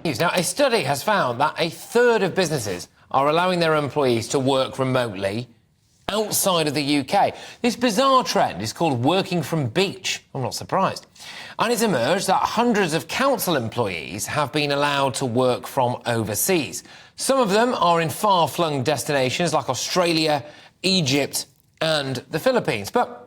Now, a study has found that a third of businesses are allowing their employees to work remotely outside of the UK. This bizarre trend is called working from beach. I'm not surprised. And it's emerged that hundreds of council employees have been allowed to work from overseas. Some of them are in far-flung destinations like Australia, Egypt and the Philippines. But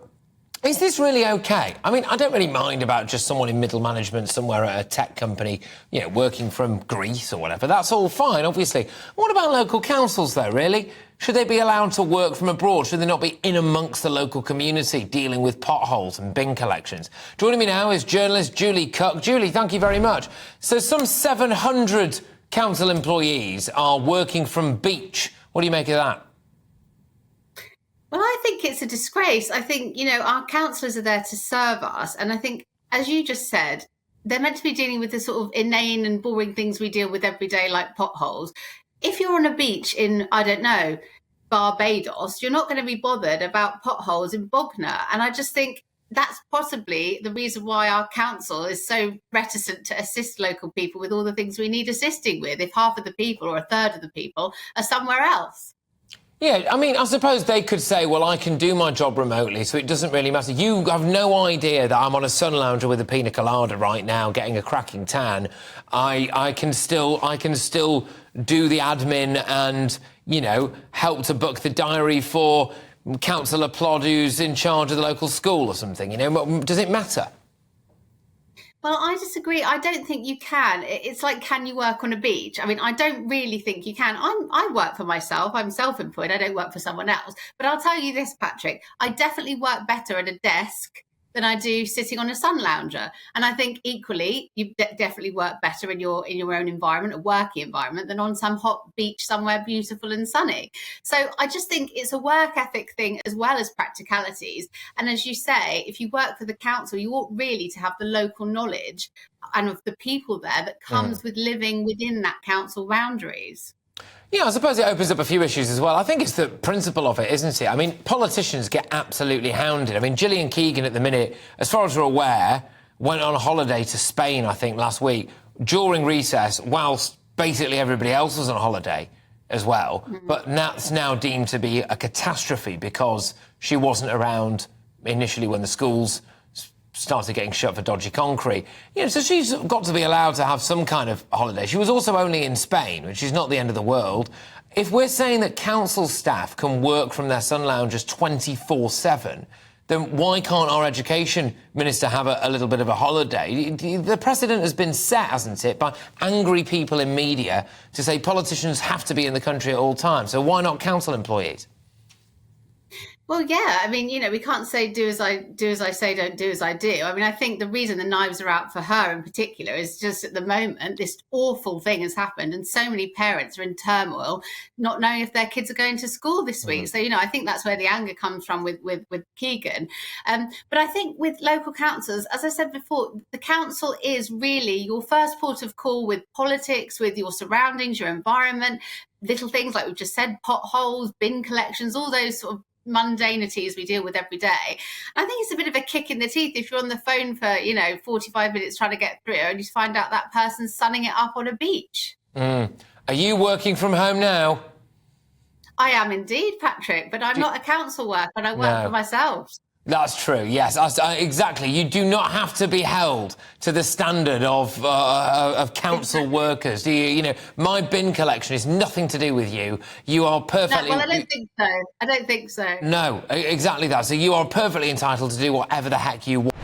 is this really okay? I mean, I don't really mind about just someone in middle management somewhere at a tech company, you know, working from Greece or whatever. That's all fine, obviously. What about local councils, though, really? Should they be allowed to work from abroad? Should they not be in amongst the local community dealing with potholes and bin collections? Joining me now is journalist Julie Cook. Julie, thank you very much. So some 700 council employees are working from beach. What do you make of that? Well, I think it's a disgrace. I think, you know, our councillors are there to serve us. And I think, as you just said, they're meant to be dealing with the sort of inane and boring things we deal with every day, like potholes. If you're on a beach in, I don't know, Barbados, you're not going to be bothered about potholes in Bognor. And I just think that's possibly the reason why our council is so reticent to assist local people with all the things we need assisting with, if half of the people or a third of the people are somewhere else. Yeah, I mean, I suppose they could say, well, I can do my job remotely, so it doesn't really matter. You have no idea that I'm on a sun lounger with a pina colada right now, getting a cracking tan. I can still do the admin and, you know, help to book the diary for Councillor Plod, who's in charge of the local school or something. You know, does it matter? Well, I disagree. I don't think you can. It's like, can you work on a beach? I mean, I don't really think you can. I work for myself. I'm self-employed. I don't work for someone else. But I'll tell you this, Patrick, I definitely work better at a desk than I do sitting on a sun lounger. And I think equally, you definitely work better in your own environment, a working environment, than on some hot beach somewhere beautiful and sunny. So I just think it's a work ethic thing as well as practicalities. And as you say, if you work for the council, you ought really to have the local knowledge and of the people there that comes with living within that council boundaries. Yeah, I suppose it opens up a few issues as well. I think it's the principle of it, isn't it? I mean, politicians get absolutely hounded. I mean, Gillian Keegan at the minute, as far as we're aware, went on a holiday to Spain, I think, last week, during recess, whilst basically everybody else was on holiday as well. But that's now deemed to be a catastrophe because she wasn't around initially when the schools started getting shut for dodgy concrete. You know, so she's got to be allowed to have some kind of holiday. She was also only in Spain, which is not the end of the world. If we're saying that council staff can work from their sun loungers 24/7, then why can't our education minister have a little bit of a holiday? The precedent has been set, hasn't it, by angry people in media to say politicians have to be in the country at all times. So why not council employees? Well, yeah, I mean, you know, we can't say do as I say, don't do as I do. I mean, I think the reason the knives are out for her in particular is just at the moment, this awful thing has happened and so many parents are in turmoil, not knowing if their kids are going to school this week. So, you know, I think that's where the anger comes from with Keegan. But I think with local councils, as I said before, the council is really your first port of call with politics, with your surroundings, your environment, little things like we've just said, potholes, bin collections, all those sort of mundanities we deal with every day. I think it's a bit of a kick in the teeth if you're on the phone for, you know, 45 minutes trying to get through and you find out that person's sunning it up on a beach. Are you working from home now? I am indeed, Patrick, but I'm not a council worker and I work for myself. That's true, yes. Exactly. You do not have to be held to the standard of council workers. You know, my bin collection is nothing to do with you. You are perfectly... No, well, I don't think so. I don't think so. No, exactly that. So you are perfectly entitled to do whatever the heck you want.